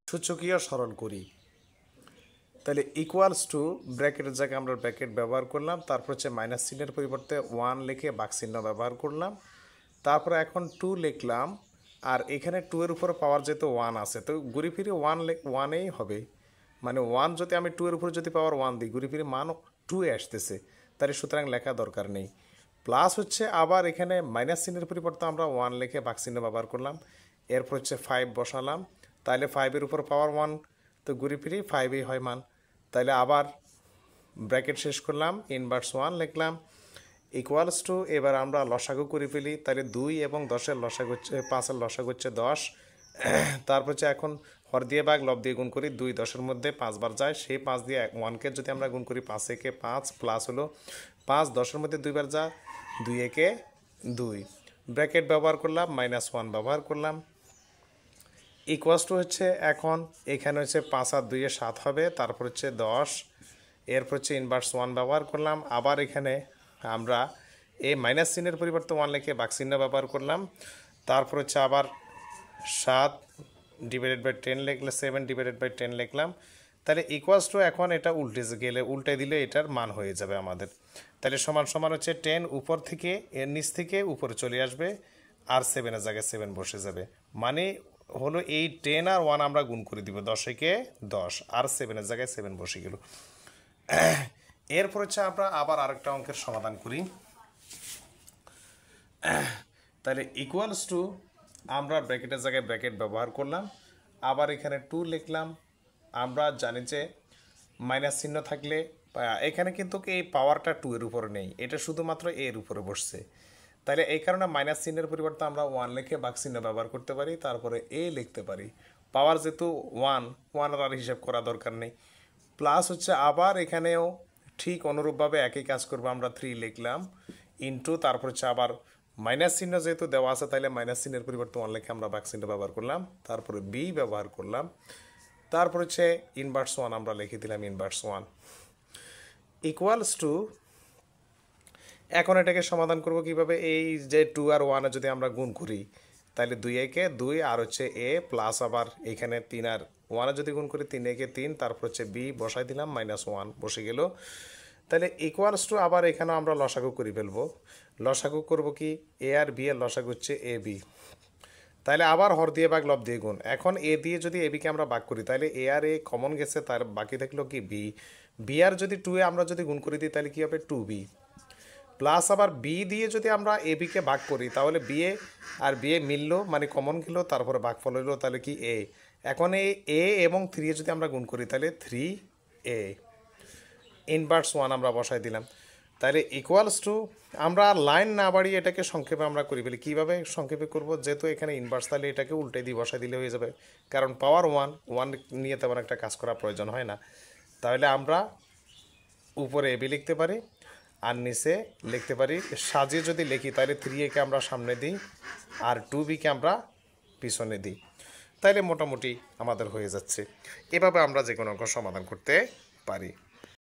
সূচকীয় সরল করি। তাহলে ইকুয়ালস টু ব্র্যাকেটের জায়গায় আমরা ব্র্যাকেট ব্যবহার করলাম, তারপর হচ্ছে মাইনাস চিহ্নের পরিবর্তে 1 লিখে বাক চিহ্ন ব্যবহার করলাম, তারপরে এখন 2 লিখলাম, আর এখানে 2 এর উপরে পাওয়ার যেহেতু 1 আছে তো ঘুরি ফিরে 1 হবে, মানে 1 যদি আমি 2 এর উপরে যদি পাওয়ার 1 দিই ঘুরি ফিরে মান 2 এ আসতেছে, তাহলে সুতরাং লেখা দরকার নেই। প্লাস হচ্ছে আবার এখানে মাইনাস চিহ্নের পরিবর্তে আমরা 1 লিখে বাক চিহ্ন ব্যবহার করলাম, এরপর হচ্ছে 5 বসালাম, তাহলে 5 এর উপর পাওয়ার 1 তো ঘুরি ফিরি 5ই হয় মান। তাহলে আবার ব্র্যাকেট শেষ করলাম, ইনভার্স 1 লিখলাম, ইকুয়ালস টু এবার আমরা লসাগু করে ফেলি, তাহলে 2 এবং 10-এর লসাগু হচ্ছে 5-এর লসাগু হচ্ছে 10, তারপর হচ্ছে এখন হর দিয়ে ভাগ লব দিয়ে গুণ করি, 2 10-এর মধ্যে 5 বার যায়, সেই 5 দিয়ে 1কে যদি আমরা গুণ করি 5 একে 5 প্লাস হলো 5 10-এর মধ্যে 2 বার যায়, 2 একে 2, ব্র্যাকেট ব্যবহার করলাম, -1 ব্যবহার করলাম, ইকুয়ালস টু হচ্ছে এখন এখানে হচ্ছে 5 আর 2 এ 7 হবে, তারপর হচ্ছে 10, এরপর হচ্ছে ইনভার্স 1 ব্যবহার করলাম, আবার এখানে আমরা এই মাইনাস চিহ্নের পরিবর্তে 1 লিখে বাক চিহ্ন ব্যবহার করলাম, তারপর হচ্ছে আবার 7 ডিভাইডেড বাই 10 লিখলে 7 ডিভাইডেড বাই 10 লিখলাম, তাহলে ইকুয়ালস টু এখন এটা উল্টে দিলে এটার মান হয়ে যাবে আমাদের, তাহলে সমান সমান হচ্ছে 10 উপর থেকে এর নিচ থেকে উপরে চলে আসবে, আর 7-এর জায়গায় 7 বসে যাবে, মানে হলো এই 10 আর 1 আমরা গুণ করে দিব, 10 একে 10 আর 7-এর জায়গায় 7 বসে গেল। এরপর হচ্ছে আমরা আবার আরেকটা অঙ্কের সমাধান করি। তাহলে ইকুয়ালস টু আমরা ব্র্যাকেটের জায়গায় ব্র্যাকেট ব্যবহার করলাম, আবার এখানে 2 লিখলাম, আমরা জানি যে মাইনাস চিহ্ন থাকলে এখানে কিন্তু এই পাওয়ারটা 2 এর উপরে নেই, এটা শুধুমাত্র এর উপরে বসছে, তাহলে এই কারণে মাইনাস চিহ্নের পরিবর্তে আমরা 1 লিখে বাক চিহ্ন ব্যবহার করতে পারি, তারপরে এ লিখতে পারি, পাওয়ার যেহেতু 1 আর হিসাব করা দরকার নেই, প্লাস হচ্ছে আবার এখানেও ঠিক অনুরূপভাবে একই কাজ করবো, আমরা 3 লিখলাম ইন্টু, তারপর হচ্ছে আবার মাইনাস চিহ্ন যেহেতু দেওয়া আছে তাহলে মাইনাস চিহ্নের পরিবর্তে 1 লিখে আমরা বাক চিহ্ন ব্যবহার করলাম, তারপরে বি ব্যবহার করলাম, তারপর হচ্ছে ইনভার্স 1 আমরা লিখে দিলাম, ইনভার্স 1 ইকুয়ালস টু এখন এটাকে সমাধান করব কিভাবে, এই যে 2 আর 1 যদি আমরা গুণ করি তাহলে 2 একে 2 আর হচ্ছে এ প্লাস আবার এখানে 3 আর 1 যদি গুণ করি 3 একে 3, তারপর হচ্ছে বি বসাই দিলাম, -1 বসে গেল, তাহলে ইকুয়ালস টু আবার এখানে আমরা লসাগু করে ফেলবো, লসাগু করব কি এ আর বি এর লসাগু হচ্ছে এ বি, তাহলে আবার হর দিয়ে ভাগ লব দিয়ে গুণ, এখন এ দিয়ে যদি এ বিকে আমরা ভাগ করি তাহলে এ আর এ কমন গেছে, তার বাকি থাকলো কি বি, বি আর যদি 2 এ আমরা যদি গুণ করে দিই তাহলে কি হবে 2b, প্লাস আবার বি দিয়ে যদি আমরা এ বিকে ভাগ করি তাহলে B A R B A মিললো মানে কমন গেল, তারপরে ভাগফল হইলো তাহলে কি এ, এখন এই এ এবং 3 যদি আমরা গুণ করি তাহলে 3a, ইনভার্স 1 আমরা বসাই দিলাম, তাহলে ইকুয়ালস টু আমরা লাইন না বাড়িয়ে এটাকে সংক্ষেপে আমরা করি ফেলি, কীভাবে সংক্ষেপে করব, যেহেতু এখানে ইনভার্স তাহলে এটাকে উল্টে দিয়ে বসাই দিলে হয়ে যাবে, কারণ পাওয়ার 1 নিয়ে তেমন একটা কাজ করার প্রয়োজন হয় না, তাহলে আমরা উপরে এবি লিখতে পারি আর নিচে লিখতে পারি, সাজিয়ে যদি লিখি তাহলে 3a-কে আমরা সামনে দিই আর 2b-কে আমরা পিছনে দিই, তাইলে মোটামুটি আমাদের হয়ে যাচ্ছে, এভাবে আমরা যে কোনো অঙ্ক সমাধান করতে পারি।